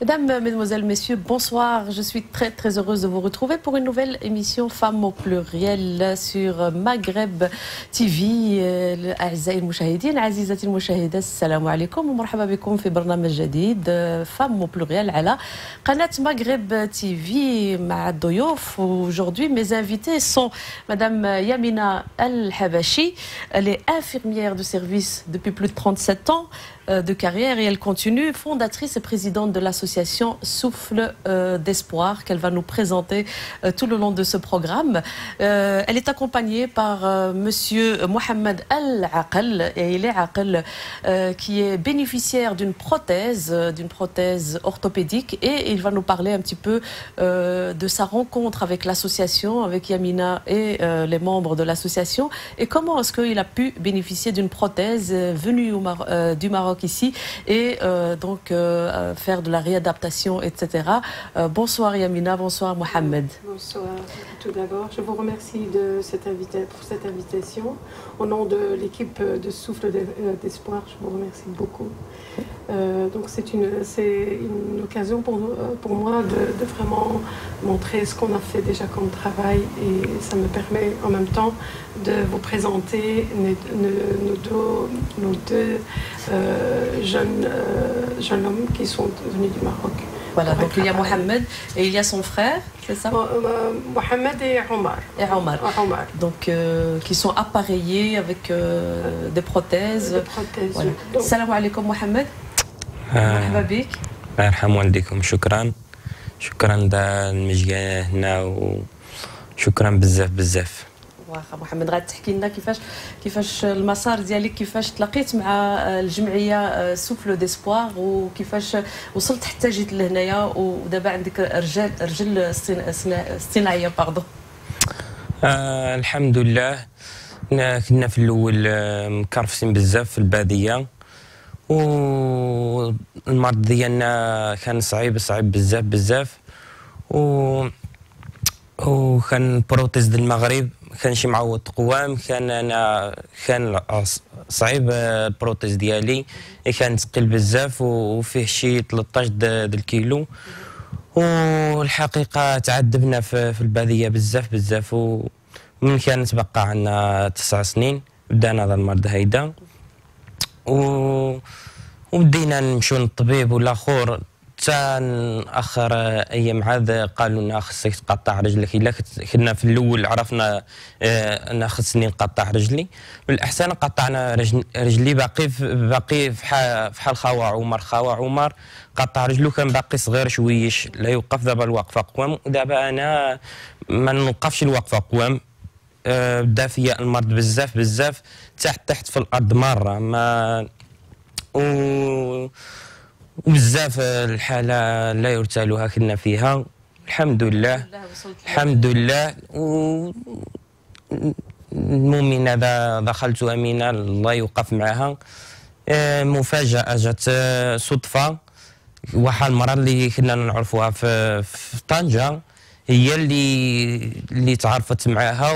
Mesdames, Mesdemoiselles, Messieurs, bonsoir. Je suis très heureuse de vous retrouver pour une nouvelle émission Femmes au pluriel sur Maghreb TV. أعزائي المشاهدين عزيزاتي المشاهدة السلام عليكم ومرحبا بكم في برنامج جديد Femmes au pluriel على قناة Maghreb TV مع الضيوف. Aujourd'hui, mes invités sont Madame Yamina El-Habachi. Elle est infirmière de service depuis plus de 37 ans de carrière et elle continue, fondatrice et présidente de l'association Souffle d'Espoir qu'elle va nous présenter tout le long de ce programme. Elle est accompagnée par Monsieur Mohamed El-Aqel, et il est Aqel, qui est bénéficiaire d'une prothèse orthopédique, et il va nous parler un petit peu de sa rencontre avec l'association, avec Yamina et les membres de l'association, et comment est-ce qu'il a pu bénéficier d'une prothèse venue du Maroc ici et donc faire de la réadaptation, etc. Bonsoir Yamina, bonsoir Mohamed. Bonsoir. Tout d'abord, je vous remercie pour cette invitation. Au nom de l'équipe de Souffle d'Espoir, je vous remercie beaucoup. Donc c'est une occasion pour moi de vraiment montrer ce qu'on a fait déjà comme travail, et ça me permet en même temps de vous présenter nos deux jeunes hommes qui sont venus du Maroc. Voilà, donc il y a Mohamed et il y a son frère, c'est ça? Mohamed et Omar. Donc qui sont appareillés avec des prothèses. Voilà. Salam alaikum Mohamed. مرحبا بك. الله يرحم والديكم. شكرا دا المجي هنا وشكرا بزاف. واخا محمد غادي تحكي لنا كيفاش المسار ديالك، كيفاش تلاقيت مع الجمعيه سوفل ديسبوار وكيفاش وصلت حتى جيت لهنايا ودابا عندك رجل اصطناعيه باردون. الحمد لله. كنا في الاول مكرفسين بزاف في الباديه، والمرض ديالنا كان صعيب بزاف وكان بروتيز ديال المغرب كانش معوض قوام. كان صعيب البروتيز ديالي، كان ثقيل بزاف وفيه شي 13 د الكيلو. والحقيقه تعذبنا في الباديه بزاف ومن كانت بقى عندنا 9 سنين بدانا هذا المرض هيدا، وبدينا نمشيو للطبيب والاخر حتى اخر ايام عاد قالوا لنا خصك تقطع رجلك. الا كنا في الاول عرفنا انا خصني نقطع رجلي، بالاحسن قطعنا رجلي. باقي في حال خوا عمر قطع رجلو، كان باقي صغير شويش لا يوقف. دابا الوقفه قوام، ودابا انا ما نوقفش الوقفه قوام. بدا فيا المرض بزاف تحت في الارض مره ما وبزاف الحاله لا يرتالها كنا فيها. الحمد لله. المؤمنه دخلت امينه الله يوقف معها. مفاجاه جات صدفه. واحد المراه اللي كنا نعرفوها في طنجه هي اللي تعرفت معها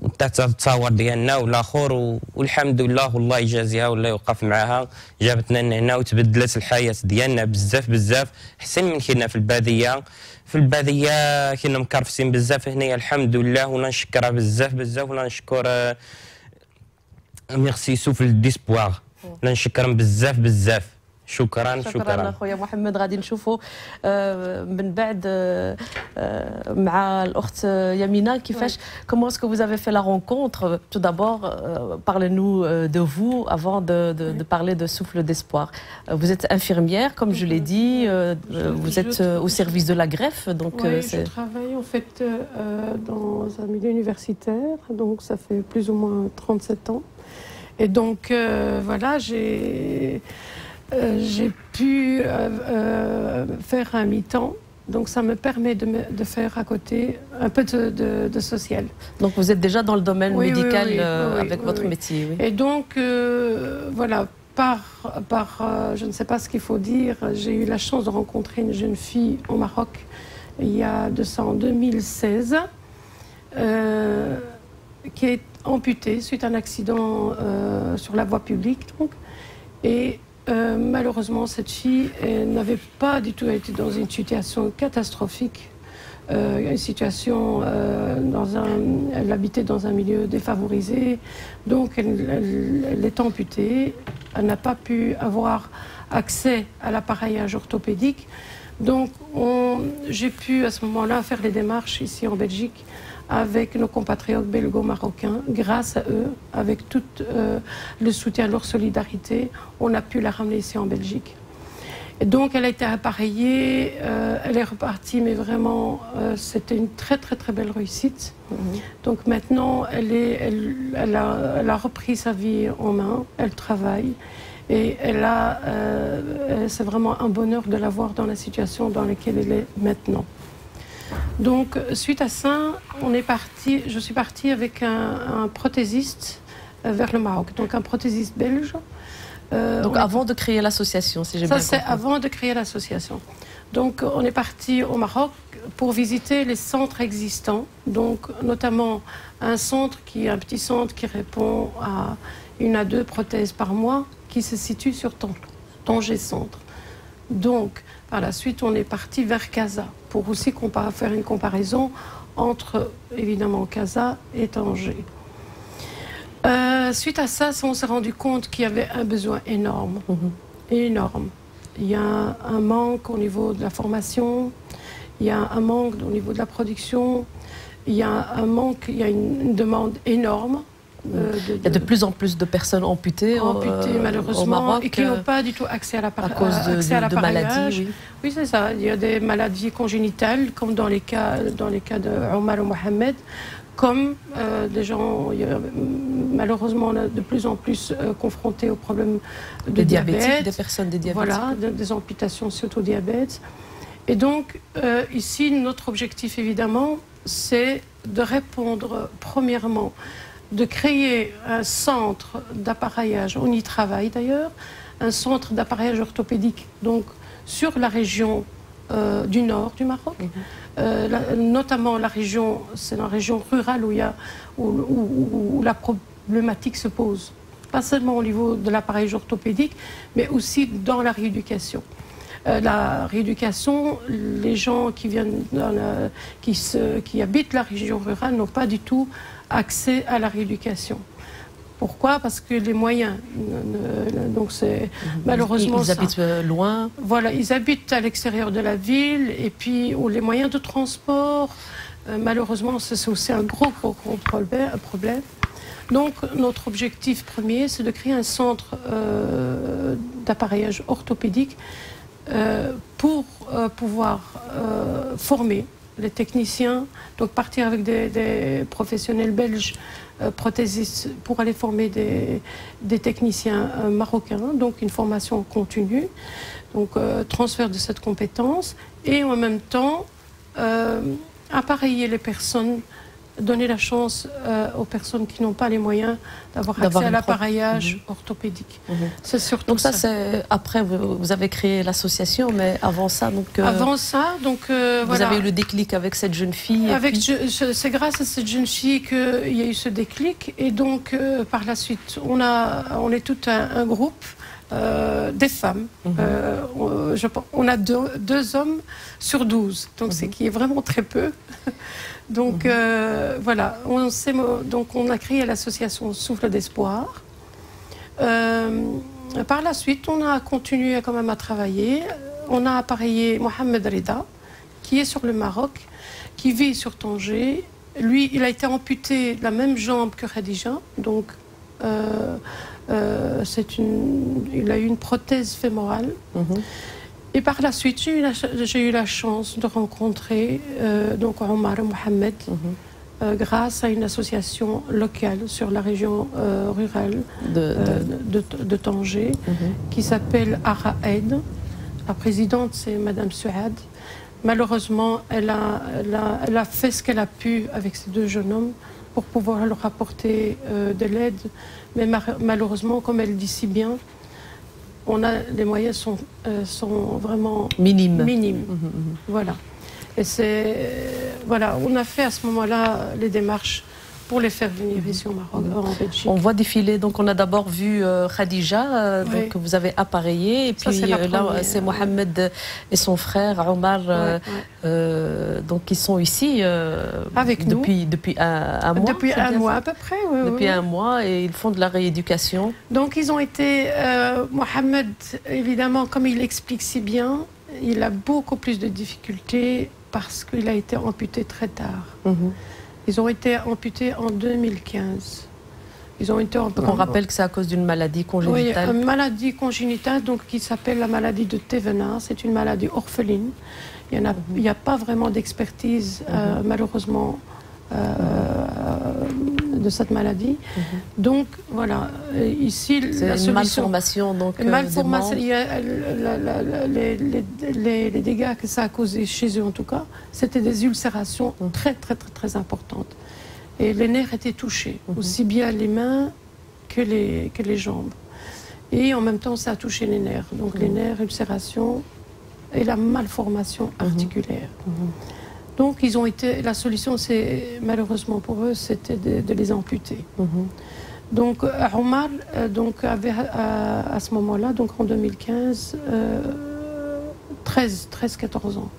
وتحت التصاور ديالنا والاخر، والحمد لله والله يجازيها والله يوقف معها. جابتنا هنا وتبدلت الحياه ديالنا بزاف احسن من كنا في الباديه. كنا مكرفسين بزاف، هنايا الحمد لله ولا نشكرها بزاف ولا نشكر ميرسي سوفل ديسبوار، لا نشكرهم بزاف. شكرا اخويا محمد. غادي نشوفوا من بعد مع الاخت يمينة كيفاش comment est-ce que vous avez fait la rencontre. Tout d'abord, parlez-nous de vous avant de parler de Souffle d'Espoir. Vous êtes infirmière, comme je l'ai dit, vous êtes au service de la greffe, donc je travaille en fait dans un milieu universitaire, donc ça fait plus ou moins 37 ans, et donc voilà, j'ai pu faire un mi-temps, donc ça me permet de faire à côté un peu de social. Donc vous êtes déjà dans le domaine médical avec votre métier. Oui. Et donc voilà, je ne sais pas ce qu'il faut dire, j'ai eu la chance de rencontrer une jeune fille au Maroc il y a de ça en 2016, qui est amputée suite à un accident sur la voie publique, donc. Et Malheureusement, cette fille n'avait pas du tout été dans une situation catastrophique. Une situation elle habitait dans un milieu défavorisé, donc elle est amputée. Elle n'a pas pu avoir accès à l'appareillage orthopédique. Donc j'ai pu à ce moment-là faire les démarches ici en Belgique avec nos compatriotes belgo-marocains. Grâce à eux, avec tout le soutien, leur solidarité, on a pu la ramener ici en Belgique. Et donc elle a été appareillée, elle est repartie, mais vraiment c'était une très très très belle réussite. Donc maintenant elle a repris sa vie en main, elle travaille et c'est vraiment un bonheur de la voir dans la situation dans laquelle elle est maintenant. Donc suite à ça, je suis partie avec un prothésiste vers le Maroc, donc un prothésiste belge. Donc avant de créer l'association, si j'ai bien compris. Ça, c'est avant de créer l'association. Donc on est parti au Maroc pour visiter les centres existants, donc notamment un petit centre qui répond à 1 à 2 prothèses par mois, qui se situe sur Tanger Centre. Donc par la suite, on est parti vers Casa, pour aussi faire une comparaison entre évidemment Casa et Tanger. Suite à ça, on s'est rendu compte qu'il y avait un besoin énorme, énorme. Il y a un manque au niveau de la formation, il y a un manque au niveau de la production, il y a une demande énorme. Il y a de plus en plus de personnes amputées malheureusement, au Maroc, et qui n'ont pas du tout accès à à cause de maladies. Oui, c'est ça. Il y a des maladies congénitales, comme dans les cas de Omar ou Mohamed, comme des gens, malheureusement, on est de plus en plus confrontés aux problèmes de diabète. Des personnes diabétiques. Voilà, des amputations suite au diabète. Et donc, ici, notre objectif, évidemment, c'est de répondre, premièrement, de créer un centre d'appareillage, on y travaille d'ailleurs, un centre d'appareillage orthopédique, donc sur la région du nord du Maroc. Notamment c'est la région rurale où la problématique se pose. Pas seulement au niveau de l'appareillage orthopédique, mais aussi dans la rééducation. La rééducation, les gens qui habitent la région rurale n'ont pas du tout accès à la rééducation. Pourquoi? Parce que les moyens, donc c'est malheureusement ils habitent loin. Voilà, ils habitent à l'extérieur de la ville et puis les moyens de transport, malheureusement, c'est aussi un gros problème. Donc notre objectif premier, c'est de créer un centre d'appareillage orthopédique pour pouvoir former les techniciens, donc partir avec des professionnels belges prothésistes pour aller former des techniciens marocains, donc une formation continue, donc transfert de cette compétence et en même temps appareiller les personnes, donner la chance aux personnes qui n'ont pas les moyens d'avoir accès à l'appareillage orthopédique. C'est surtout donc ça. C'est après vous avez créé l'association, mais avant ça vous avez eu le déclic avec cette jeune fille. C'est grâce à cette jeune fille qu'il y a eu ce déclic et donc par la suite on est tout un groupe. Des femmes. On a 2 hommes sur 12, donc c'est qui est vraiment très peu. Donc voilà, on a créé l'association Souffle d'Espoir. Par la suite, on a continué quand même à travailler. On a appareillé Mohamed Rida, qui est sur le Maroc, qui vit sur Tanger. Lui, il a été amputé de la même jambe que Khadija, donc il a eu une prothèse fémorale. Et par la suite, j'ai eu la chance de rencontrer donc Omar Mohamed grâce à une association locale sur la région rurale de Tanger qui s'appelle Ara-Aid. La présidente, c'est Madame Suad. Malheureusement, elle a fait ce qu'elle a pu avec ces 2 jeunes hommes pour pouvoir leur apporter de l'aide. Mais malheureusement, comme elle dit si bien, les moyens sont vraiment minimes. Voilà. Et on a fait à ce moment-là les démarches pour les faire venir ici au Maroc, en Belgique. On voit défiler, donc on a d'abord vu Khadija, donc que vous avez appareillé, et puis là c'est Mohamed et son frère Omar, donc qui sont ici avec nous depuis un mois. Depuis un mois à peu près, depuis un mois, et ils font de la rééducation. Donc ils ont été, Mohamed, évidemment, comme il explique si bien, il a beaucoup plus de difficultés parce qu'il a été amputé très tard. Ils ont été amputés en 2015. On rappelle que c'est à cause d'une maladie congénitale. Oui, une maladie congénitale donc, qui s'appelle la maladie de Thévenard. C'est une maladie orpheline. Il n'y a pas vraiment d'expertise, malheureusement, de cette maladie. Donc, voilà. Ici, c'est une malformation. Donc, malformation. Les dégâts que ça a causé chez eux, en tout cas, c'était des ulcérations très, très, très, très importantes. Et les nerfs étaient touchés, aussi bien les mains que les jambes. Et en même temps, ça a touché les nerfs. Donc les nerfs, ulcération et la malformation articulaire. Donc ils ont été, la solution, c'est malheureusement pour eux, c'était de les amputer. Donc Omar avait à ce moment-là, donc en 2015, 13-14 ans.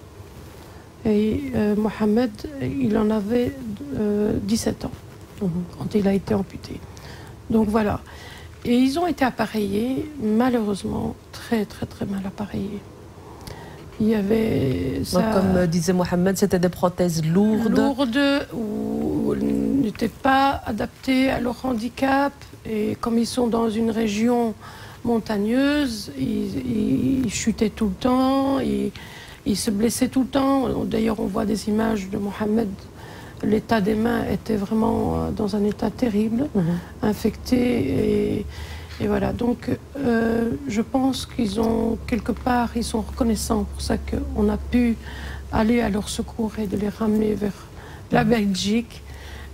Et Mohamed, il en avait 17 ans quand il a été amputé. Donc voilà. Et ils ont été appareillés, malheureusement, très très très mal appareillés. Il y avait ça... Donc, comme disait Mohamed, c'était des prothèses lourdes. Lourdes, ou n'étaient pas adaptées à leur handicap. Et comme ils sont dans une région montagneuse, ils chutaient tout le temps. Il se blessait tout le temps. D'ailleurs, on voit des images de Mohamed. L'état des mains était vraiment dans un état terrible, infecté. Et voilà. Donc, je pense qu'ils ont, quelque part, ils sont reconnaissants pour ça qu'on a pu aller à leur secours et de les ramener vers la Belgique.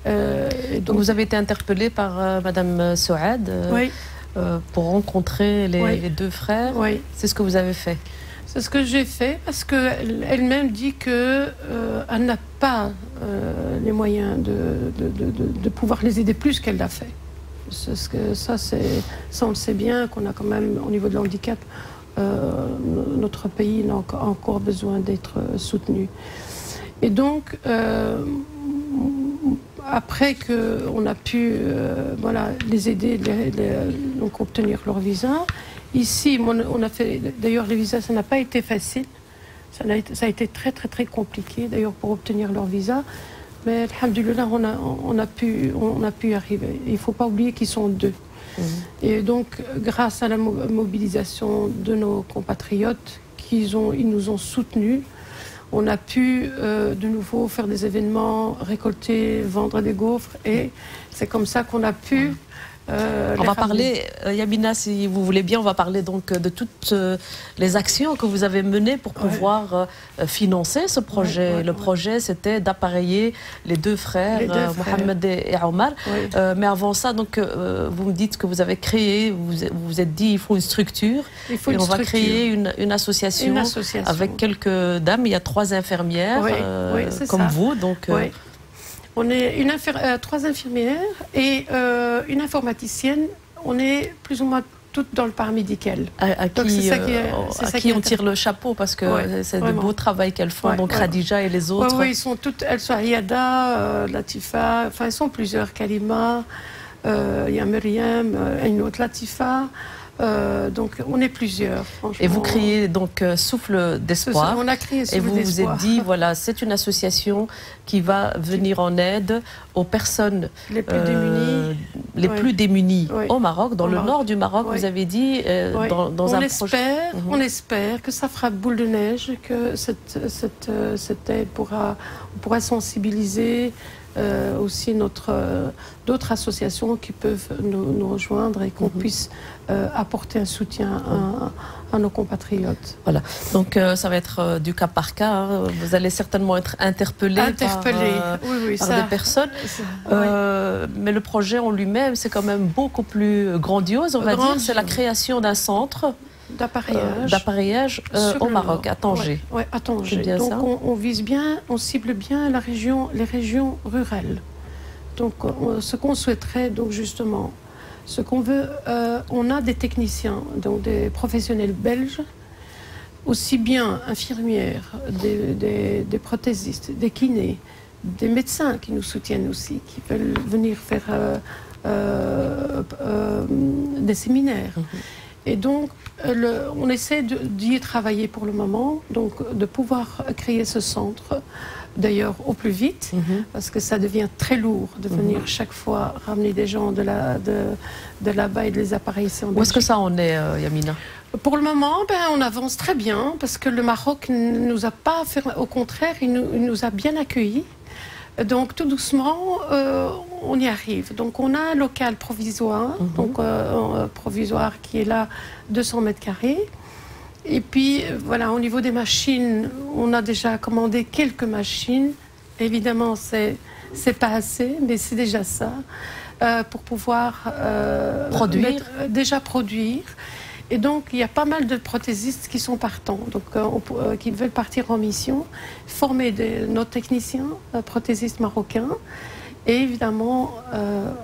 Donc, vous avez été interpellée par Madame Souad pour rencontrer les deux frères. Oui. C'est ce que vous avez fait. C'est ce que j'ai fait parce qu'elle-même dit qu'elle n'a pas les moyens de pouvoir les aider plus qu'elle l'a fait. Ça, on le sait bien, qu'on a quand même, au niveau de l'handicap, notre pays a encore besoin d'être soutenu. Et donc, après qu'on a pu les aider, donc obtenir leur visa, ici, on a fait, d'ailleurs, les visas, ça n'a pas été facile. Ça a été très, très, très compliqué, d'ailleurs, pour obtenir leur visa. Mais, alhamdoulilah, on a pu y arriver. Il ne faut pas oublier qu'ils sont deux. Et donc, grâce à la mobilisation de nos compatriotes, ils nous ont soutenus, on a pu de nouveau faire des événements, récolter, vendre des gaufres. Et c'est comme ça qu'on a pu... on va parler, Yamina, si vous voulez bien, on va parler donc de toutes les actions que vous avez menées pour pouvoir financer ce projet. Le projet, c'était d'appareiller les deux frères, Mohamed et Omar. Mais avant ça, donc, vous me dites que vous avez créé, vous vous êtes dit, il faut une structure. On va créer une association avec quelques dames. Il y a 3 infirmières comme vous. Donc, on est 3 infirmières et une informaticienne. On est plus ou moins toutes dans le paramédical. À qui on tire le chapeau parce que c'est de beau travail qu'elles font. Donc Khadija et les autres. Oui, elles sont Ayada, Latifa, enfin elles sont plusieurs. Kalima, il y a Myriam, une autre Latifa. Donc on est plusieurs. Et vous créez donc Souffle d'Espoir. On a créé Souffle d'Espoir. Et vous vous êtes dit, voilà, c'est une association qui va venir en aide aux personnes plus démunies au Maroc, dans le nord du Maroc. Vous avez dit dans un projet. On espère que ça fera boule de neige, que cette aide pourra sensibiliser aussi d'autres associations qui peuvent nous rejoindre et qu'on puisse apporter un soutien à nos compatriotes. Voilà, donc ça va être du cas par cas. Vous allez certainement être interpellé par des personnes. Mais le projet en lui-même, c'est quand même beaucoup plus grandiose, on va dire. C'est la création d'un centre d'appareillage au Maroc, à Tanger. Oui, à Tanger. Donc on vise bien, on cible bien les régions rurales Donc, ce qu'on souhaiterait, donc justement, ce qu'on veut, on a des techniciens, donc des professionnels belges, aussi bien infirmières, des prothésistes, des kinés, des médecins qui nous soutiennent aussi, qui veulent venir faire des séminaires. Et donc, on essaie d'y travailler pour le moment, donc de pouvoir créer ce centre, d'ailleurs au plus vite, parce que ça devient très lourd de venir chaque fois ramener des gens de là-bas et de les appareils ici en Belgique. Où est-ce que ça en est, Yamina? Pour le moment, on avance très bien, parce que le Maroc ne nous a pas fait, au contraire, il nous a bien accueillis. Donc tout doucement, on y arrive. Donc on a un local provisoire, provisoire qui est là, 200 mètres carrés. Et puis voilà, au niveau des machines, on a déjà commandé quelques machines. Évidemment, c'est pas assez, mais c'est déjà ça pour pouvoir déjà produire. Et donc, il y a pas mal de prothésistes qui sont partants, donc qui veulent partir en mission, former nos techniciens, prothésistes marocains, et évidemment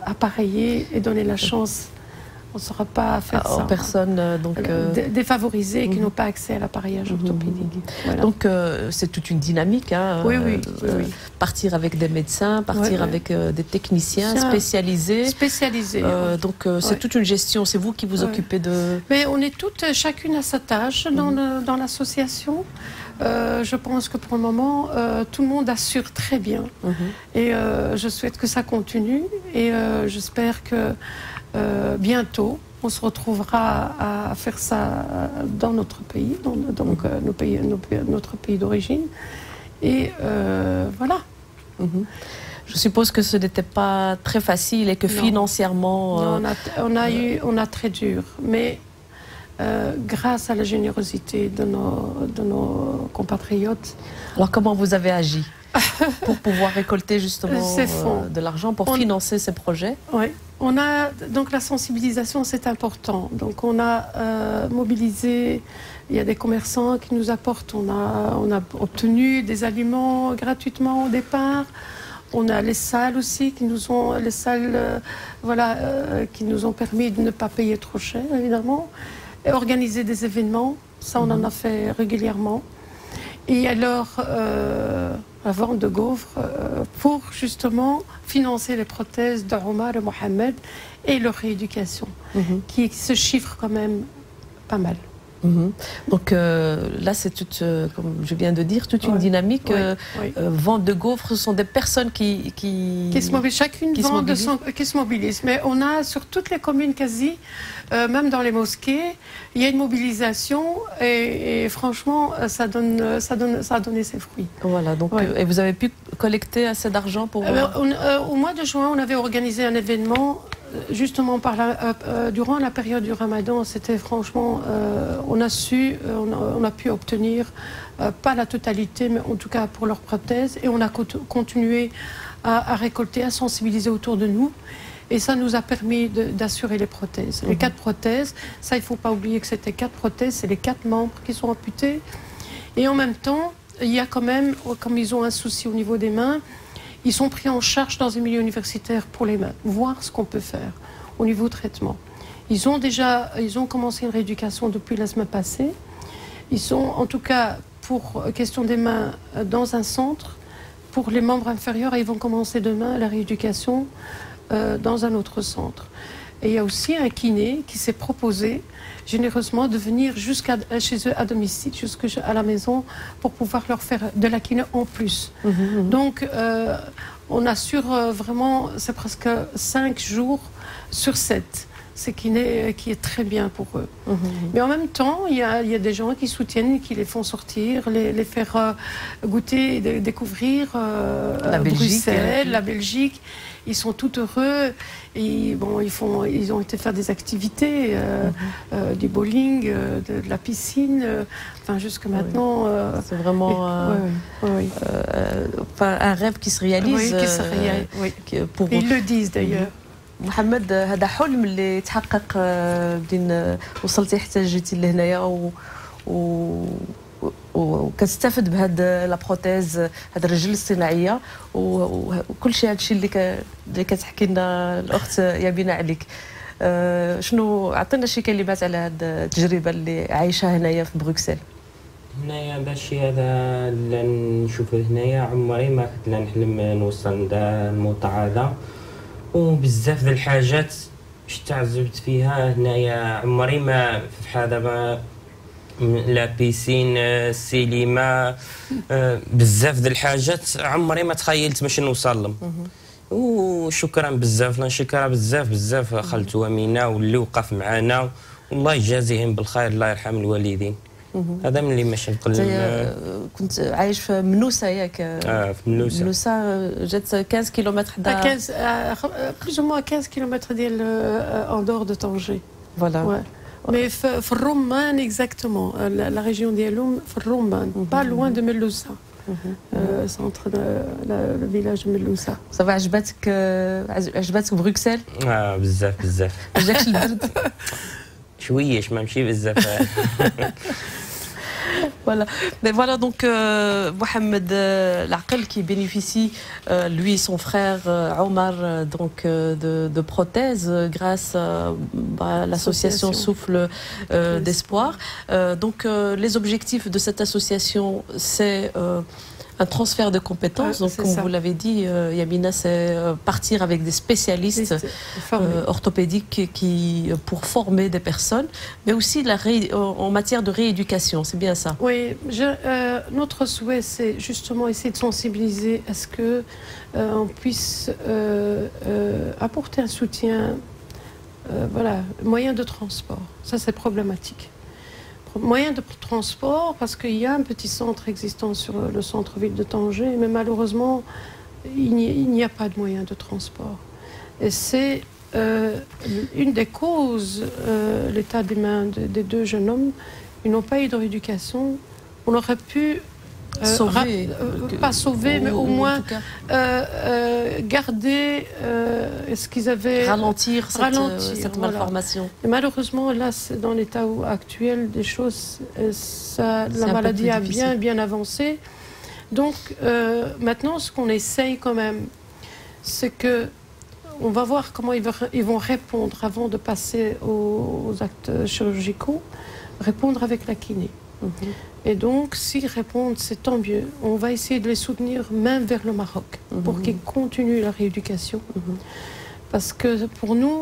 appareiller et donner la chance. On ne saura pas faire ça. Aux personnes défavorisées qui n'ont pas accès à l'appareillage orthopédique. Voilà. Donc c'est toute une dynamique. Hein, oui. Partir avec des médecins, partir avec des techniciens spécialisés. Donc c'est toute une gestion. C'est vous qui vous occupez de... Mais on est toutes, chacune à sa tâche dans l'association. Je pense que pour le moment, tout le monde assure très bien. Et je souhaite que ça continue. Et j'espère que bientôt, on se retrouvera à faire ça dans notre pays, notre pays d'origine. Et voilà. Je suppose que ce n'était pas très facile et que financièrement... Non, on a très dur. Mais grâce à la générosité de nos compatriotes... Alors comment vous avez agi pour pouvoir récolter justement de l'argent pour financer ces projets? Oui. On a donc la sensibilisation, c'est important. Donc on a mobilisé, il y a des commerçants qui nous apportent, on a obtenu des aliments gratuitement au départ. On a les salles aussi qui nous ont qui nous ont permis de ne pas payer trop cher évidemment. Et organiser des événements, ça on en a fait régulièrement. Et alors la vente de gaufres pour justement financer les prothèses de Omar et Mohamed et leur rééducation, qui se chiffre quand même pas mal. Donc là, c'est toute, comme je viens de dire, toute une dynamique. Vente de gaufres, ce sont des personnes qui se mobilisent. Chacune qui se mobilise. Mais on a sur toutes les communes quasi, même dans les mosquées, il y a une mobilisation et franchement, ça a donné ses fruits. Voilà. Donc, et vous avez pu collecter assez d'argent pour... Au mois de juin, on avait organisé un événement. Justement, durant la période du Ramadan, c'était franchement, on a pu obtenir, pas la totalité, mais en tout cas pour leurs prothèses, et on a continué à récolter, à sensibiliser autour de nous, et ça nous a permis d'assurer les prothèses. Les 4 prothèses, ça il ne faut pas oublier que c'était 4 prothèses, c'est les 4 membres qui sont amputés, et en même temps, il y a quand même, comme ils ont un souci au niveau des mains, ils sont pris en charge dans un milieu universitaire pour les mains, voir ce qu'on peut faire au niveau traitement. Ils ont commencé une rééducation depuis la semaine passée. Ils sont, en tout cas, pour question des mains, dans un centre. Pour les membres inférieurs, ils vont commencer demain la rééducation dans un autre centre. Et il y a aussi un kiné qui s'est proposé généreusement de venir chez eux à domicile, jusqu'à la maison, pour pouvoir leur faire de la kiné en plus. Donc, on assure vraiment, c'est presque 5 jours sur 7. C'est qui est très bien pour eux. Mais en même temps, il y a des gens qui soutiennent, qui les font sortir, les faire goûter, découvrir Bruxelles, la Belgique. Ils sont tout heureux. Et, bon, ils ont été faire des activités, du bowling, de la piscine. Enfin, jusque maintenant. C'est vraiment un rêve qui se réalise. Oui, qui se réalise. Oui. Ils le disent d'ailleurs. محمد هذا حلم اللي تحقق بدين وصلتي حتى جيتي لهنايا وكتستافد بهاد لا بروتيز هاد الرجل الصناعيه وكل شيء هادشي اللي كتحكي لنا الاخت يابينه عليك. شنو عطينا شي كلمات على هاد التجربه اللي عايشها هنايا في بروكسل؟ هنايا داكشي هذا اللي نشوفه هنايا عمري ما كنت نحلم نوصل لهذا الموضوع هذا، وبزاف د الحاجات استعجبت فيها هنايا. عمري ما بحال دابا لا بيسين السينما بزاف د الحاجات عمري ما تخيلت باش نوصل لهم. وشكرا بزاف، نشكرها بزاف خالته امينه واللي وقف معنا، والله يجازيهم بالخير، الله يرحم الوالدين. هذا من اللي ماشي نقول. كنت عايش في منوسه ياك؟ في منوسه. منوسه جات 15 كيلومتر حدا 15 بلوز او موان 15 كيلومتر ديال ان دور دو طنجي. فوالا. مي في الرومان اكزاكتومون لا ريجيون ديالهم في الرومان با لوان دو ملوسه. سونتر لو فيلاج ملوسه. صافي عجبتك بروكسل؟ بزاف. ما جاكش البرد؟ شويش ما مشي بزاف. Voilà. Mais voilà donc Mohamed L'Aqel qui bénéficie, lui et son frère Omar, donc de prothèses grâce à l'association Souffle d'Espoir. Donc les objectifs de cette association, c'est un transfert de compétences. Donc, comme vous l'avez dit, Yamina, c'est partir avec des spécialistes orthopédiques pour former des personnes, mais aussi en matière de rééducation. C'est bien ça? Oui, notre souhait, c'est justement essayer de sensibiliser à ce que on puisse apporter un soutien, voilà, moyen de transport. Ça, c'est problématique. Moyen de transport, parce qu'il y a un petit centre existant sur le centre-ville de Tanger, mais malheureusement, il n'y a pas de moyen de transport. Et c'est une des causes, l'état des mains des deux jeunes hommes. Ils n'ont pas eu de rééducation. On aurait pu pas sauver, mais au moins garder ce qu'ils avaient... Ralentir cette malformation. Et malheureusement, là, dans l'état actuel des choses, la maladie a bien avancé. Donc, maintenant, ce qu'on essaye quand même, c'est que on va voir comment ils vont répondre avant de passer aux actes chirurgicaux, répondre avec la kiné. Et donc, s'ils répondent, c'est tant mieux. On va essayer de les soutenir même vers le Maroc pour qu'ils continuent la rééducation. Parce que pour nous,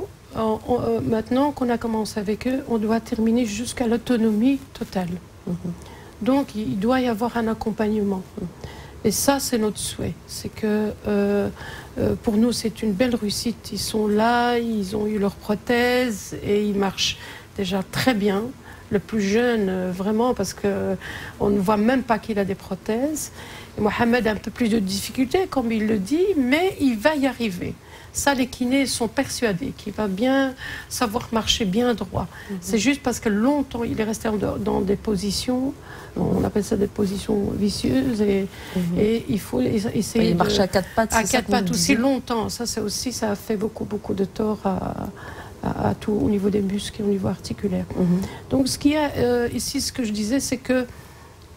maintenant qu'on a commencé avec eux, on doit terminer jusqu'à l'autonomie totale. Donc, il doit y avoir un accompagnement. Et ça, c'est notre souhait. C'est que pour nous, c'est une belle réussite. Ils sont là, ils ont eu leurs prothèses et ils marchent déjà très bien. Le plus jeune, vraiment, parce qu'on ne voit même pas qu'il a des prothèses. Et Mohamed a un peu plus de difficultés, comme il le dit, mais il va y arriver. Ça, les kinés sont persuadés qu'il va bien savoir marcher bien droit. C'est juste parce que longtemps, il est resté dans des positions, on appelle ça des positions vicieuses, et il faut essayer de marcher à quatre pattes. À quatre pattes aussi longtemps. Ça, ça a fait beaucoup de tort à tout, au niveau des muscles et au niveau articulaire. Donc ce qu'il y a ici, ce que je disais, c'est que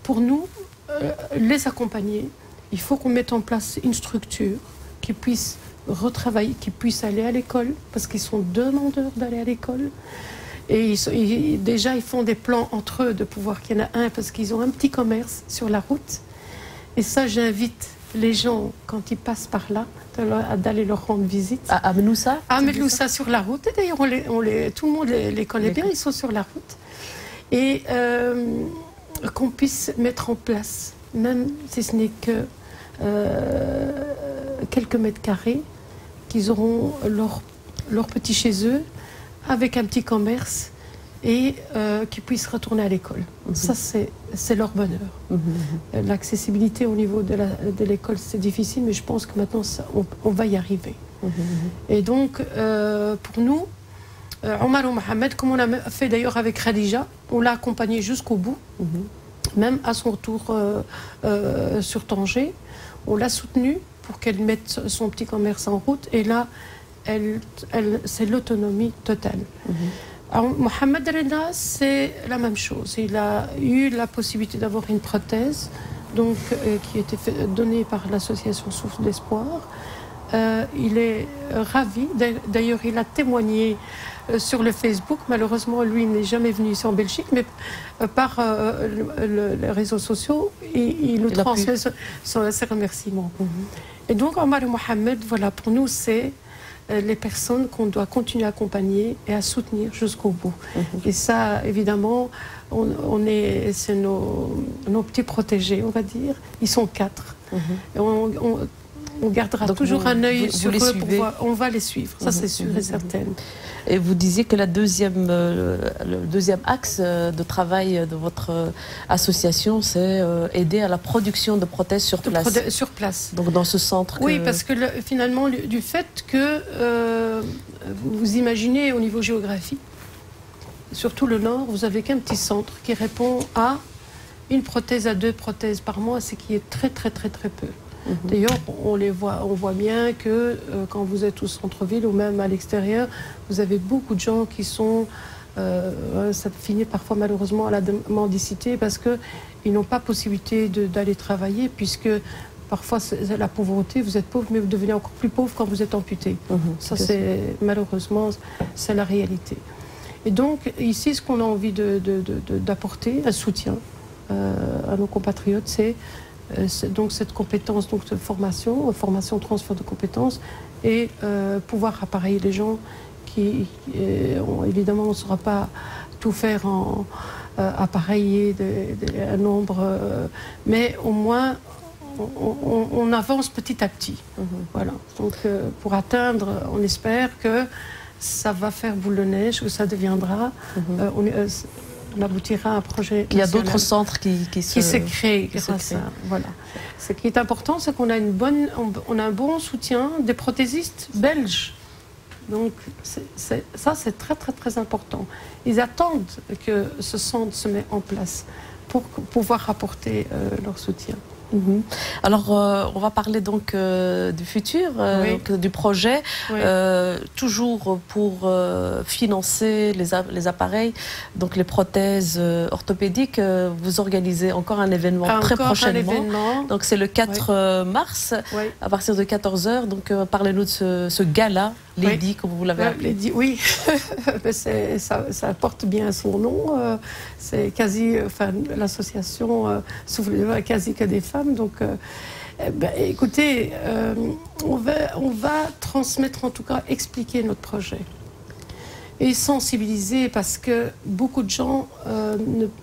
pour nous, les accompagner, il faut qu'on mette en place une structure qui puisse retravailler, qui puisse aller à l'école, parce qu'ils sont demandeurs d'aller à l'école. Et déjà, ils font des plans entre eux de pouvoir qu'il y en a un, parce qu'ils ont un petit commerce sur la route. Et ça, j'invite les gens, quand ils passent par là, d'aller leur rendre visite. À Menoussa? À Menoussa, sur la route. Et d'ailleurs, tout le monde les connaît bien, ils sont sur la route. Et qu'on puisse mettre en place, même si ce n'est que quelques mètres carrés, qu'ils auront leur petit chez eux, avec un petit commerce, et qu'ils puissent retourner à l'école. Ça, c'est leur bonheur. L'accessibilité au niveau de l'école, c'est difficile, mais je pense que maintenant, on va y arriver. Et donc, pour nous, Omar ou Mohamed, comme on a fait d'ailleurs avec Khadija, on l'a accompagné jusqu'au bout, même à son retour sur Tanger. On l'a soutenue pour qu'elle mette son petit commerce en route, et là, c'est l'autonomie totale. Alors, Mohamed Reda, c'est la même chose. Il a eu la possibilité d'avoir une prothèse donc, qui était donnée par l'association Souffle d'Espoir. Il est ravi. D'ailleurs, il a témoigné sur le Facebook. Malheureusement, lui n'est jamais venu ici en Belgique, mais par les réseaux sociaux, il nous transmet ses remerciements. Et donc, Omar et Mohamed, voilà, pour nous, c'est les personnes qu'on doit continuer à accompagner et à soutenir jusqu'au bout. Et ça, évidemment, c'est nos petits protégés, on va dire. Ils sont 4. Et on gardera donc toujours un œil sur eux. On va les suivre, ça c'est sûr et certain. Et vous disiez que le deuxième axe de travail de votre association, c'est aider à la production de prothèses sur place. Sur place. Donc dans ce centre. Oui, parce que finalement, du fait que vous imaginez au niveau géographie, surtout le Nord, vous avez qu'un petit centre qui répond à une prothèse à 2 prothèses par mois, ce qui est très très très très peu. D'ailleurs, on voit bien que quand vous êtes au centre-ville ou même à l'extérieur, vous avez beaucoup de gens qui sont... ça finit parfois malheureusement à la mendicité parce qu'ils n'ont pas possibilité d'aller travailler puisque parfois c'est la pauvreté, vous êtes pauvre mais vous devenez encore plus pauvre quand vous êtes amputé. Ça c'est malheureusement, c'est la réalité. Et donc ici, ce qu'on a envie d'apporter, un soutien à nos compatriotes, c'est donc cette compétence donc de formation transfert de compétences et pouvoir appareiller les gens qui évidemment on ne saura pas tout faire en appareiller un nombre mais au moins on avance petit à petit. Voilà. Donc pour atteindre, on espère que ça va faire boule de neige, que ça deviendra on aboutira à un projet. Il y a d'autres centres qui se créent grâce à. Voilà. Ce qui est important, c'est qu'on a on a un bon soutien des prothésistes belges. Donc ça, c'est très très très important. Ils attendent que ce centre se mette en place pour pouvoir apporter leur soutien. Alors, on va parler donc du futur, donc, du projet, toujours pour financer les appareils, donc les prothèses orthopédiques. Vous organisez encore un événement très prochainement. Donc, c'est le 4 mars, à partir de 14h. Donc, parlez-nous de ce gala, Lady, comme vous l'avez appelé. Lady, oui, ça porte bien son nom. C'est quasi, enfin, l'association Souffle quasi que des femmes. Donc, écoutez, on va transmettre, en tout cas, expliquer notre projet et sensibiliser parce que beaucoup de gens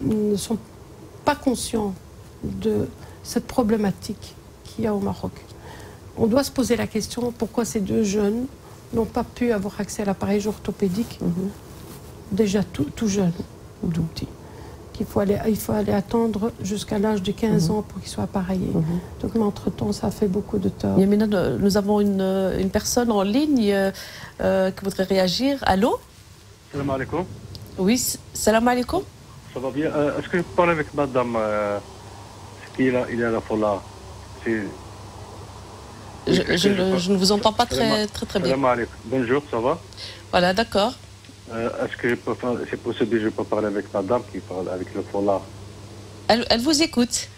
ne sont pas conscients de cette problématique qu'il y a au Maroc. On doit se poser la question pourquoi ces 2 jeunes n'ont pas pu avoir accès à l'appareil orthopédique déjà tout jeune, tout petit. Il faut aller attendre jusqu'à l'âge de 15 ans pour qu'il soit appareillé. Donc, mais entre-temps, ça fait beaucoup de tort. Yamina, nous avons une personne en ligne qui voudrait réagir. Allô? Salam alaikum. Oui, salam alaikum. Ça va bien. Est-ce que je peux parler avec madame il est à la fola? Je ne vous entends pas très bien. Salam alaikum. Bonjour, ça va? Voilà, d'accord. Est-ce que c'est possible que je peux parler avec madame qui parle avec le foulard? Elle vous écoute.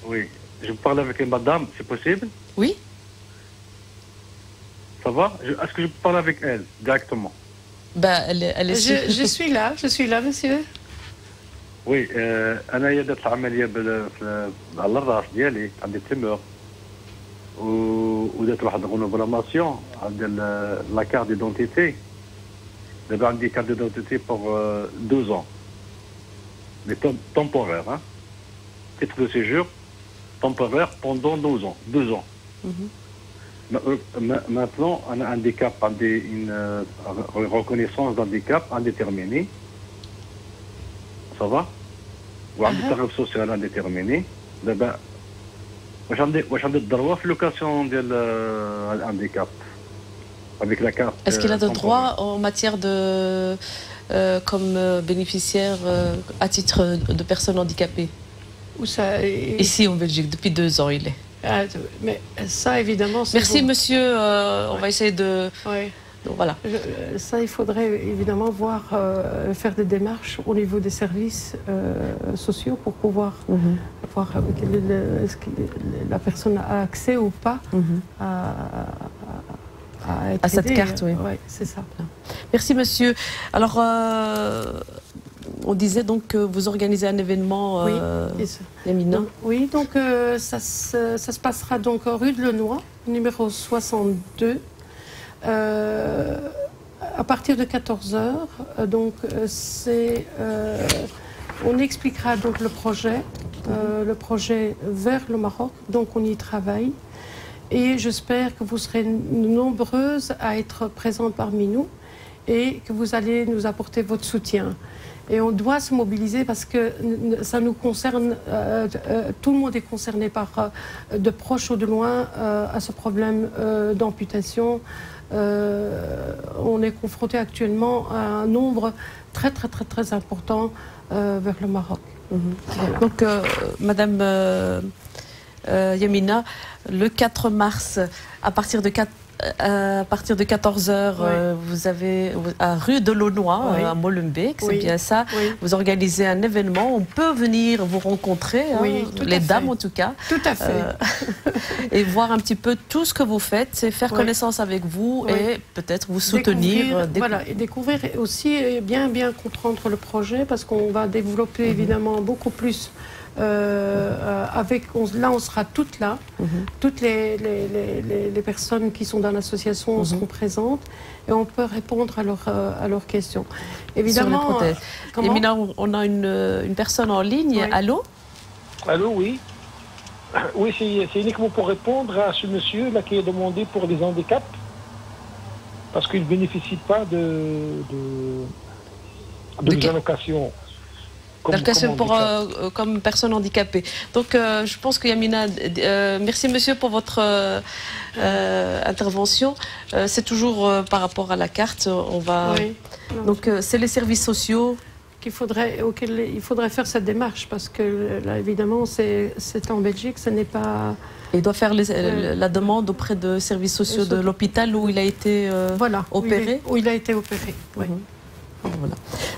Oui. Je peux parler avec madame, c'est possible? Oui. Ça va? Est-ce que je peux parler avec elle directement? Ben, elle est je suis là, monsieur. Oui, أنا درت العملية على الراس ديالي عندي تيمور ودرت واحد غونوفلاماسيون عندي لا كارت ديدونتيتي دابا عندي كارت ديدونتيتي بور 12 ans mais temporaire hein titre de séjour temporaire pendant 12 ans. Maintenant on a un handicap, une reconnaissance d'handicap indéterminé. Ça va? وعندي تغير سوسيال انديتيرميني دابا واش عندي الدروه في لوكاسيون ديال الهانديكاب avec la carte. Est-ce qu'il a de droit en matière de comme bénéficiaire à titre de personne handicapée? Où ça est... Ici en Belgique depuis 2 ans il est. Mais ça évidemment. Merci monsieur, on va essayer Donc, voilà. Ça, il faudrait évidemment faire des démarches au niveau des services sociaux pour pouvoir voir est-ce que la personne a accès ou pas à cette carte. Oui, c'est ça. Merci, monsieur. Alors, on disait donc que vous organisez un événement, Yamina. Oui, donc ça se passera donc rue de Lenoir, numéro 62. À partir de 14h, donc on expliquera donc le projet vers le Maroc, donc on y travaille et j'espère que vous serez nombreuses à être présentes parmi nous et que vous allez nous apporter votre soutien. Et on doit se mobiliser parce que ça nous concerne, tout le monde est concerné par, de proche ou de loin, à ce problème d'amputation. On est confronté actuellement à un nombre très important vers le Maroc. Donc, Madame Yamina, le 4 mars, à partir de 14h, vous avez à rue de Launois, à Molenbeek, c'est bien ça. Vous organisez un événement. On peut venir vous rencontrer, les dames en tout cas. Tout à fait. Et voir un petit peu tout ce que vous faites, et faire connaissance avec vous et peut-être vous soutenir. Et découvrir aussi bien comprendre le projet parce qu'on va développer évidemment beaucoup plus. Là, on sera toutes là. Toutes les personnes qui sont dans l'association seront présentes et on peut répondre à leurs questions. Évidemment, Yamina, on a une personne en ligne. Allô? Allô, oui. Oui, c'est uniquement pour répondre à ce monsieur-là qui a demandé pour les handicaps parce qu'il ne bénéficie pas de allocations. Comme personne handicapée. Donc, je pense que Yamina, merci monsieur pour votre intervention. C'est toujours par rapport à la carte. Donc, c'est les services sociaux auxquels il faudrait faire cette démarche parce que là, évidemment, c'est en Belgique, ce n'est pas. Il doit faire la demande auprès de services sociaux de l'hôpital où il a été opéré. Où il a été opéré. Oui. Voilà.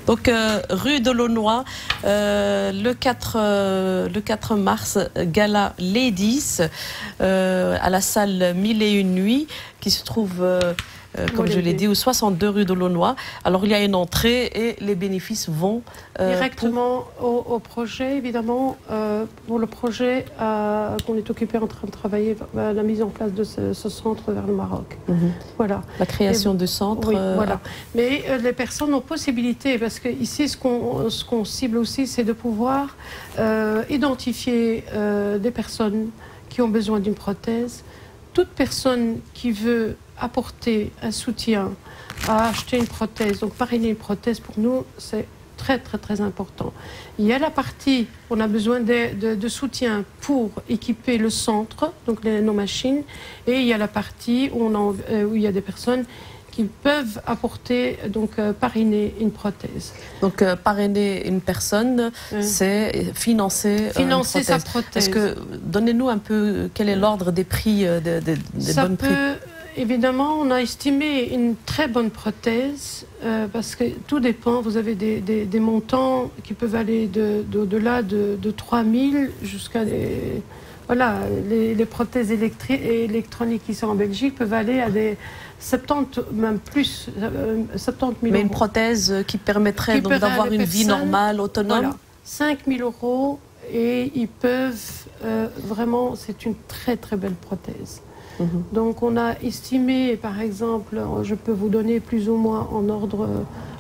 Donc, rue de Launois, le 4 mars, gala Ladies, à la salle 1001 Nuits, qui se trouve, comme je l'ai dit, au 62 rue de Launois. Alors, il y a une entrée et les bénéfices vont directement au projet, évidemment, pour le projet qu'on est occupé en train de travailler, la mise en place de ce centre vers le Maroc. Voilà. La création de centres. Oui, voilà. Mais les personnes ont possibilité, parce que ici, ce qu'on cible aussi, c'est de pouvoir identifier des personnes qui ont besoin d'une prothèse. Toute personne qui veut apporter un soutien à acheter une prothèse, donc parrainer une prothèse, pour nous, c'est très important. Il y a la partie, on a besoin de soutien pour équiper le centre, donc nos machines, et il y a la partie où il y a des personnes qui peuvent apporter, donc parrainer une prothèse. Donc parrainer une personne, c'est financer sa prothèse. Donnez-nous un peu quel est l'ordre des prix, des bonnes prix. Évidemment, on a estimé une très bonne prothèse parce que tout dépend. Vous avez des montants qui peuvent aller d'au-delà de 3 000 jusqu'à les prothèses électroniques qui sont en Belgique peuvent aller à des 70, même plus, 70 000 Mais une prothèse qui permettrait donc d'avoir une vie normale, autonome. Voilà, 5 000 € et ils peuvent vraiment, c'est une très belle prothèse. Donc on a estimé, par exemple, je peux vous donner plus ou moins en ordre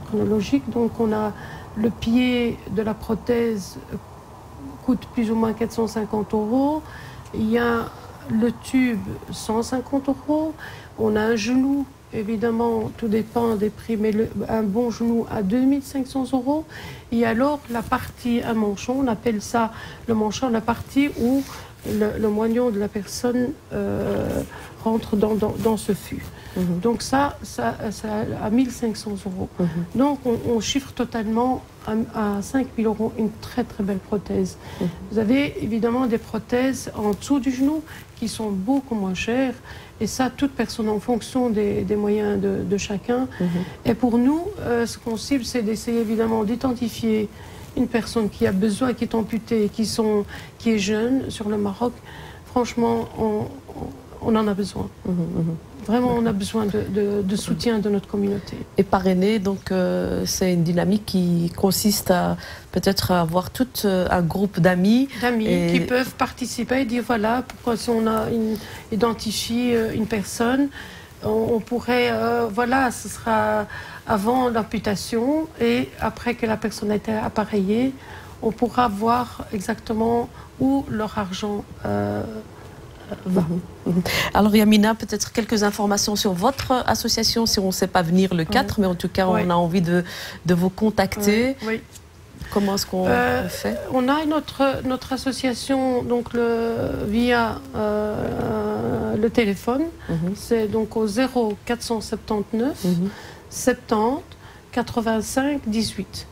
chronologique, donc on a le pied de la prothèse coûte plus ou moins 450 €, il y a le tube 150 €, on a un genou, évidemment tout dépend des prix, mais un bon genou à 2500 €, et alors la partie, un manchon, on appelle ça le manchon, la partie où le moignon de la personne rentre dans ce fût. Donc ça à 1500 euros. Donc on chiffre totalement à 5 000 euros une très très belle prothèse. Vous avez évidemment des prothèses en dessous du genou qui sont beaucoup moins chères. Et ça, toute personne en fonction des moyens de chacun. Et pour nous, ce qu'on cible, c'est d'essayer évidemment d'identifier une personne qui a besoin, qui est amputée, qui est jeune sur le Maroc. Franchement, on en a besoin. Vraiment, on a besoin de soutien de notre communauté. Et parrainer, donc, c'est une dynamique qui consiste à peut-être avoir tout un groupe d'amis. Qui peuvent participer et dire, voilà, pourquoi si on a identifie une personne, on pourrait, voilà, ce sera avant l'amputation et après que la personne a été appareillée, on pourra voir exactement où leur argent va. Alors Yamina, peut-être quelques informations sur votre association, si on ne sait pas venir le 4, mais en tout cas on a envie de vous contacter. Oui. Comment est-ce qu'on fait? On a notre association donc via le téléphone, c'est donc au 0479 70 85 18.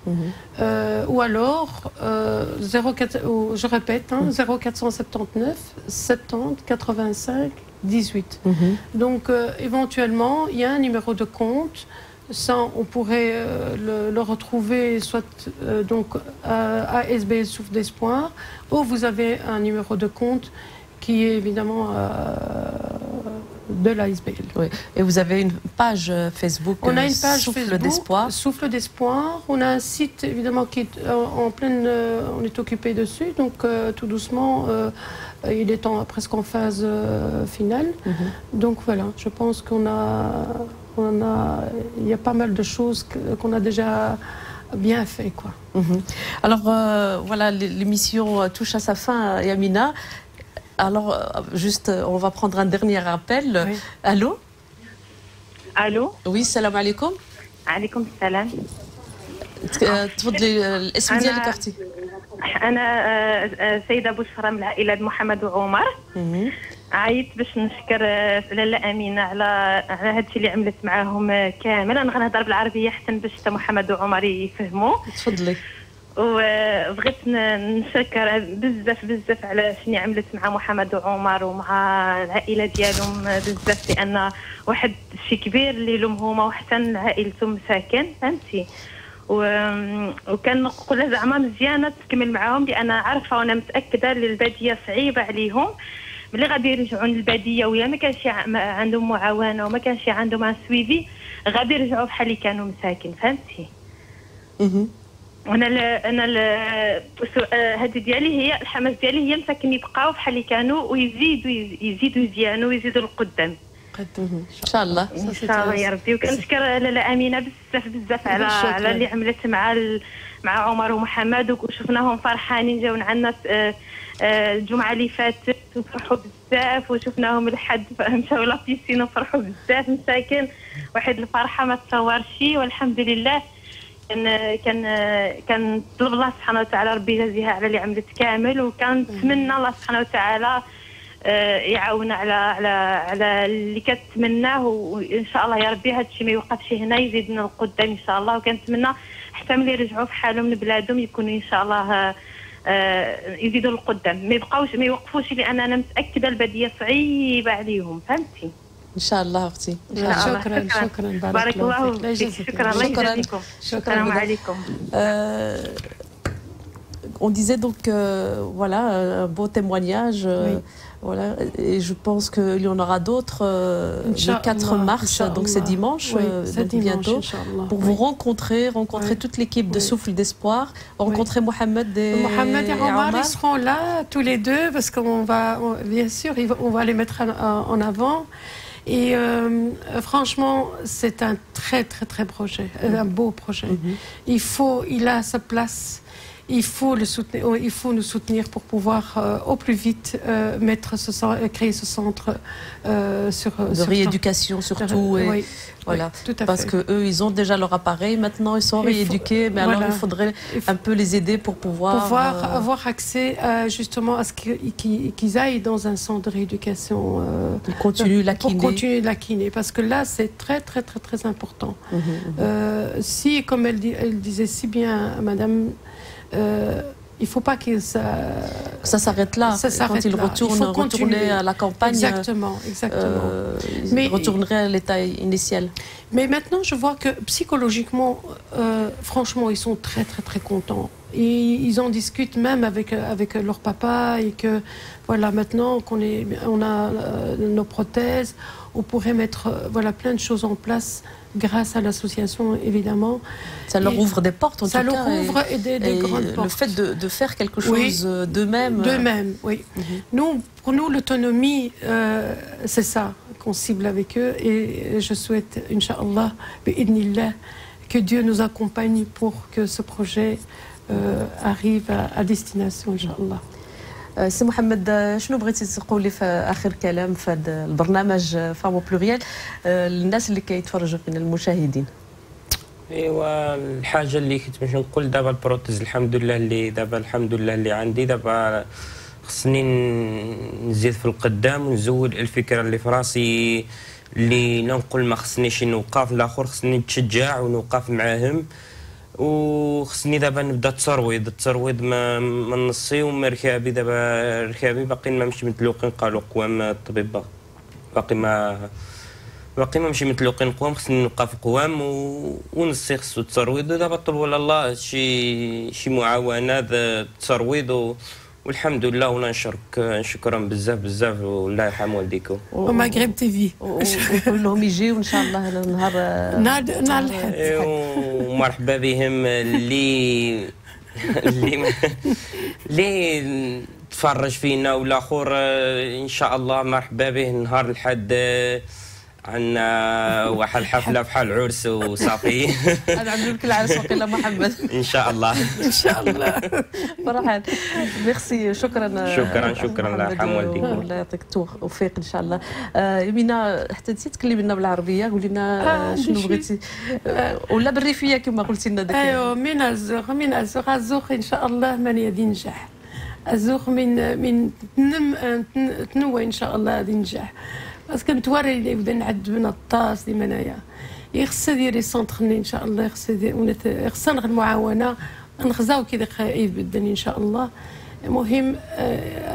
Ou alors, je répète, 0479 70 85 18. Donc, éventuellement, il y a un numéro de compte. Ça, on pourrait le retrouver soit donc à SBS Souffle d'Espoir, ou vous avez un numéro de compte qui est évidemment de l'ASBL. Oui. Et vous avez une page Facebook, on a une page Souffle Facebook, d'Espoir. Souffle d'Espoir. On a un site évidemment qui est en pleine... on est occupé dessus, donc tout doucement, il est presque en phase finale. Donc voilà, je pense il y a pas mal de choses qu'on a déjà bien fait, quoi. Alors voilà, l'émission touche à sa fin, Yamina. Alors, juste, on va prendre un dernier appel. Oui. Allô? الو Oui, salam alaikum. عليكم السلام. تفضلي الاسم ديالك اختي. انا سيده بشرى من عائله محمد وعمر. عيطت باش نشكر لاله امينه على هذا الشيء اللي عملت معاهم كامل. انا غنهضر بالعربيه حسن باش محمد وعمر يفهموا. تفضلي. وبغيت نشكر بزاف على شنو عملت مع محمد وعمر ومع العائله ديالهم بزاف، لان واحد الشيء كبير اللي لهم هما وحتى عائلتهم مساكن، فهمتي. وكان نقول زعما مزيانه تكمل معاهم، لان عارفه وانا متاكده ان الباديه صعيبه عليهم. ملي غادي يرجعوا للباديه ويا ما كانش عندهم معاونه وما كانش عندهم سويفي، غادي يرجعوا بحال اللي كانوا مساكن، فهمتي. انا هذه ديالي هي الحماس ديالي، هي مساكن يبقاو بحال اللي كانوا ويزيدوا يزيانوا ويزيدوا للقدام ان شاء الله. ان شاء الله يا ربي. وكنشكر لاله امينه بزاف على اللي عملت مع عمر ومحمد، وشفناهم فرحانين جاو عندنا الجمعه اللي فاتت وفرحوا بزاف، وشفناهم الحد مشاو لابيسين وفرحوا بزاف مساكن، واحد الفرحه ما تصورش. والحمد لله كان طلب الله سبحانه وتعالى ربي يجازيها على اللي عملت كامل، وكان نتمنى الله سبحانه وتعالى يعاون على اللي كتمناه، وان شاء الله يا ربي هذا الشيء ما يوقفش هنا، يزيدنا القدام ان شاء الله. وكنتمنى حتى ملي يرجعوا في حالهم لبلادهم يكونوا ان شاء الله يزيدوا للقدام، ما يوقفوش، لان انا متاكده الباديه صعيبه عليهم، فهمتي. ان شاء الله اختي. شكرا بارك الله فيك. شكرا الله يجزيكم. السلام عليكم. On disait donc voilà un beau témoignage. Voilà, et je pense qu'il y en aura d'autres le 4 mars, donc c'est dimanche, donc bientôt, pour vous rencontrer toute l'équipe de Souffle d'Espoir, rencontrer Mohamed et Omar. Ils seront là tous les deux, parce qu'on va, bien sûr, on va les mettre en avant. Et franchement, c'est un très projet, un beau projet. Il a sa place. il faut nous soutenir pour pouvoir au plus vite créer ce centre de rééducation surtout. Oui, voilà, tout à parce fait. que eux, ils ont déjà leur appareil. Maintenant, ils sont rééduqués, mais alors il faudrait un peu les aider pour pouvoir avoir accès justement à ce qu'ils aillent dans un centre de rééducation. Continuer la kiné. Pour continuer la kiné, parce que là, c'est très très très très important. Si, comme elle disait si bien, Madame. Il ne faut pas que ça s'arrête là. Quand ils retourner à la campagne, exactement. Mais ils retourneraient à l'état initial. Mais maintenant, je vois que psychologiquement, franchement, ils sont très très très contants. Et ils en discutent même avec leur papa, et que voilà, maintenant on a nos prothèses, on pourrait mettre plein de choses en place. Grâce à l'association, évidemment. Ça leur ouvre des portes, en tout cas. Ça leur ouvre des grandes portes. Le fait de faire quelque chose d'eux-mêmes. D'eux-mêmes, oui. Pour nous, l'autonomie, c'est ça qu'on cible avec eux. Et je souhaite, Inch'Allah, bi'idnillah, que Dieu nous accompagne pour que ce projet arrive à destination, Inch'Allah. سي محمد، شنو بغيتي تقولي في اخر كلام في هذا البرنامج فامو بلوريال للناس اللي كيتفرجوا فينا المشاهدين؟ ايوا الحاجه اللي كنت باش نقول دابا البروتيز الحمد لله اللي عندي دابا خصني نزيد في القدام ونزود الفكره اللي في راسي اللي نقول ما خصنيش نوقف الاخر، خصني نتشجع ونوقف معاهم. وخصني دابا نبدا الترويض ما نصي وما ركابي. دابا ركابي باقي ما مشي متلوقين، قالوا قوام الطبيب باقي ما مشي متلوقين قوام، خصني نوقف قوام ونصي خصو الترويض. ودابا طلبوا على الله شي معاونه الترويض والحمد لله. وانا شكرا بزاف والله يرحم والديكم. ومغرب تي في ونقول لهم يجيو ان شاء الله نهار الحد. ومرحبا بهم اللي تفرج فينا والاخر ان شاء الله مرحبا به نهار الحد. عندنا واحد الحفله بحال عرس وصافي. انا عندي لك العرس وقيله محمد ان شاء الله. ان شاء الله. فرحان. ميرسي. شكرا الله يرحم والديكم. الله يعطيك التوفيق ان شاء الله. يمينة حتى انت تكلمي لنا بالعربيه، قولي لنا شنو بغيتي ولا بالريفيه كما قلتي لنا داك. ايوا من الزوق ان شاء الله من يدي نجح. الزوق من تنوى ان شاء الله غادي ننجح. باسكو نتوري اللي بدا نعد من الطاس ديما انايا يخص ديري سونطرني ان شاء الله، يخص ناخذ معاونه نخزاو كي يبدلني ان شاء الله. المهم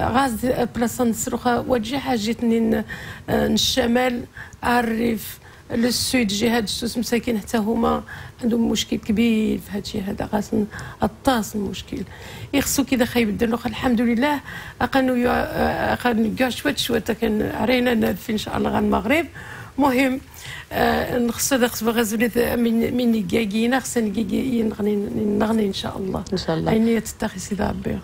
غاز بلاصه نسروخه وجه حاجتني الشمال الريف للسود جهاد السوس مساكين حتى هما عندهم مشكل كبير في هذا الشيء هذا. خاص الطاس المشكل يخصو كذا خيبدلو. الحمد لله اقنو شويه كان عرينا في ان شاء الله غير المغرب. مهم نخص غزولي من كاكينا خصني نغني ان شاء الله. ان شاء الله عيني تتخي سيدي ربي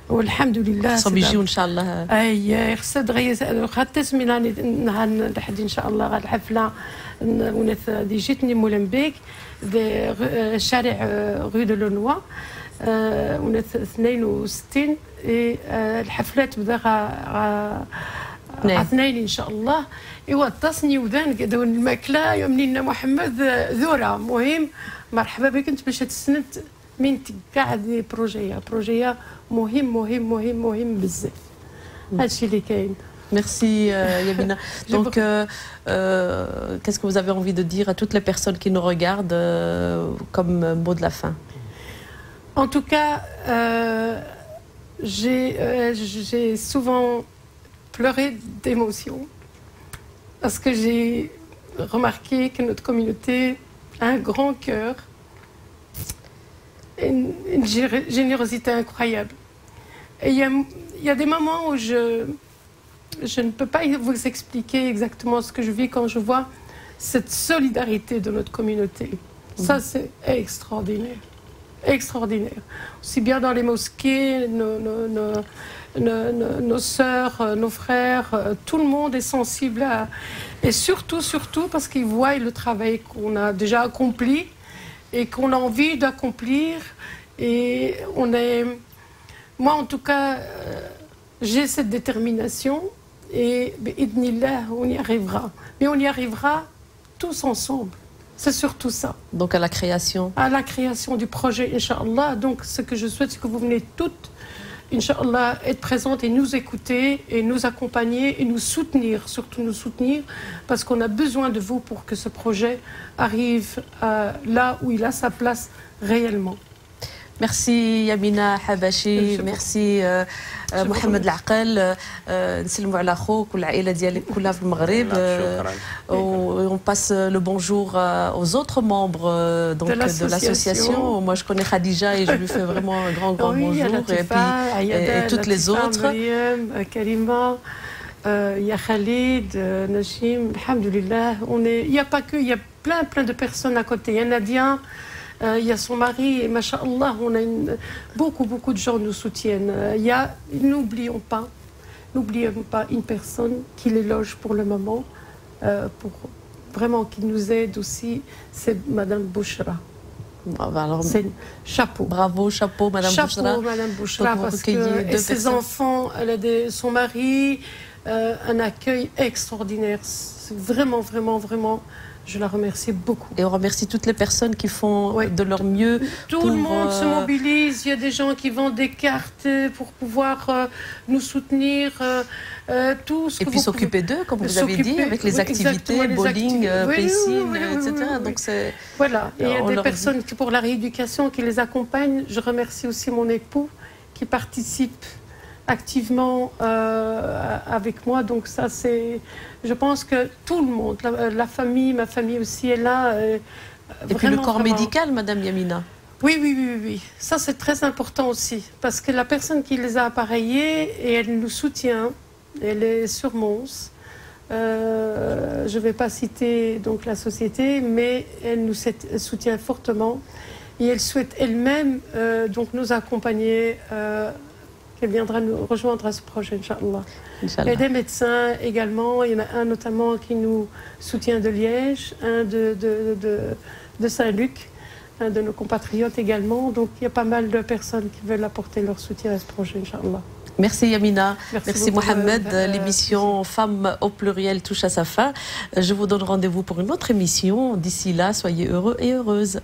والحمد لله. خصهم يجيو ان شاء الله. اي خصها دغيا حتى سميناني نهار الحد ان شاء الله غير الحفله ونث دي جيتني مولمبيك شارع غو دو لونوا ونث 62. الحفلات بدا اثنين ان شاء الله. ايوا تصني وذان قدون الماكله يومنينا محمد ذوره. مهم مرحبا بك انت باش تسند من كاع دي بروجيا مهم بزاف. هادشي اللي كاين. Merci Yamina. Donc, qu'est-ce que vous avez envie de dire à toutes les personnes qui nous regardent comme mot de la fin? En tout cas, j'ai souvent pleuré d'émotion parce que j'ai remarqué que notre communauté a un grand cœur et une générosité incroyable. Et il y a des moments où je ne peux pas vous expliquer exactement ce que je vis quand je vois cette solidarité de notre communauté. Ça, c'est extraordinaire. Extraordinaire. Aussi bien dans les mosquées, nos sœurs, nos frères, tout le monde est sensible à... Et surtout parce qu'ils voient le travail qu'on a déjà accompli et qu'on a envie d'accomplir Et moi en tout cas, j'ai cette détermination et bi'idnillah, on y arrivera. Mais on y arrivera tous ensemble. C'est surtout ça. Donc à la création. À la création du projet, Inch'Allah. Donc ce que je souhaite, c'est que vous venez toutes, Inch'Allah, être présentes et nous écouter et nous accompagner et nous soutenir, surtout nous soutenir, parce qu'on a besoin de vous pour que ce projet arrive là où il a sa place réellement. Merci Yamina Habashi, merci Mohamed Laqel, نسلموا على خوك والعائلة ديالك كلها في المغرب. On passe le bonjour aux autres membres donc, de l'association. Moi je connais Khadija et je lui fais vraiment un grand bonjour. Et toutes les autres. Karima, il y a Khalid, Najim, alhamdoulilah. Il n'y a pas que, il y a plein de personnes à côté. Il y a Nadia. Il y a son mari et masha'Allah, on a beaucoup de gens nous soutiennent. N'oublions pas une personne qui les loge pour le moment, pour vraiment qui nous aide aussi, c'est Madame Bouchra. C'est chapeau. Bravo, chapeau Madame Bouchra. Chapeau Madame Bouchra, parce que ses enfants, son mari, un accueil extraordinaire. C'est vraiment. Je la remercie beaucoup. Et on remercie toutes les personnes qui font de leur mieux. Tout le monde se mobilise. Il y a des gens qui vendent des cartes pour pouvoir nous soutenir. Tout ce et puis s'occuper d'eux, comme vous avez dit, avec les activités, bowling, piscine, etc. Donc voilà. Et il y a des personnes qui, pour la rééducation qui les accompagnent. Je remercie aussi mon époux qui participe activement avec moi, donc ça c'est, je pense que tout le monde, la famille, ma famille aussi est là. Et puis le corps médical, Madame Yamina. Oui, ça c'est très important aussi, parce que la personne qui les a appareillés, et elle nous soutient, elle est sur Mons. Je ne vais pas citer donc la société, mais elle nous soutient fortement et elle souhaite elle-même donc nous accompagner. Elle viendra nous rejoindre à ce projet, Inch'Allah. Et des médecins également. Il y en a un notamment qui nous soutient de Liège, un de Saint-Luc, un de nos compatriotes également. Donc il y a pas mal de personnes qui veulent apporter leur soutien à ce projet, Inch'Allah. Merci Yamina, merci Mohamed. L'émission Femmes au pluriel touche à sa fin. Je vous donne rendez-vous pour une autre émission. D'ici là, soyez heureux et heureuses.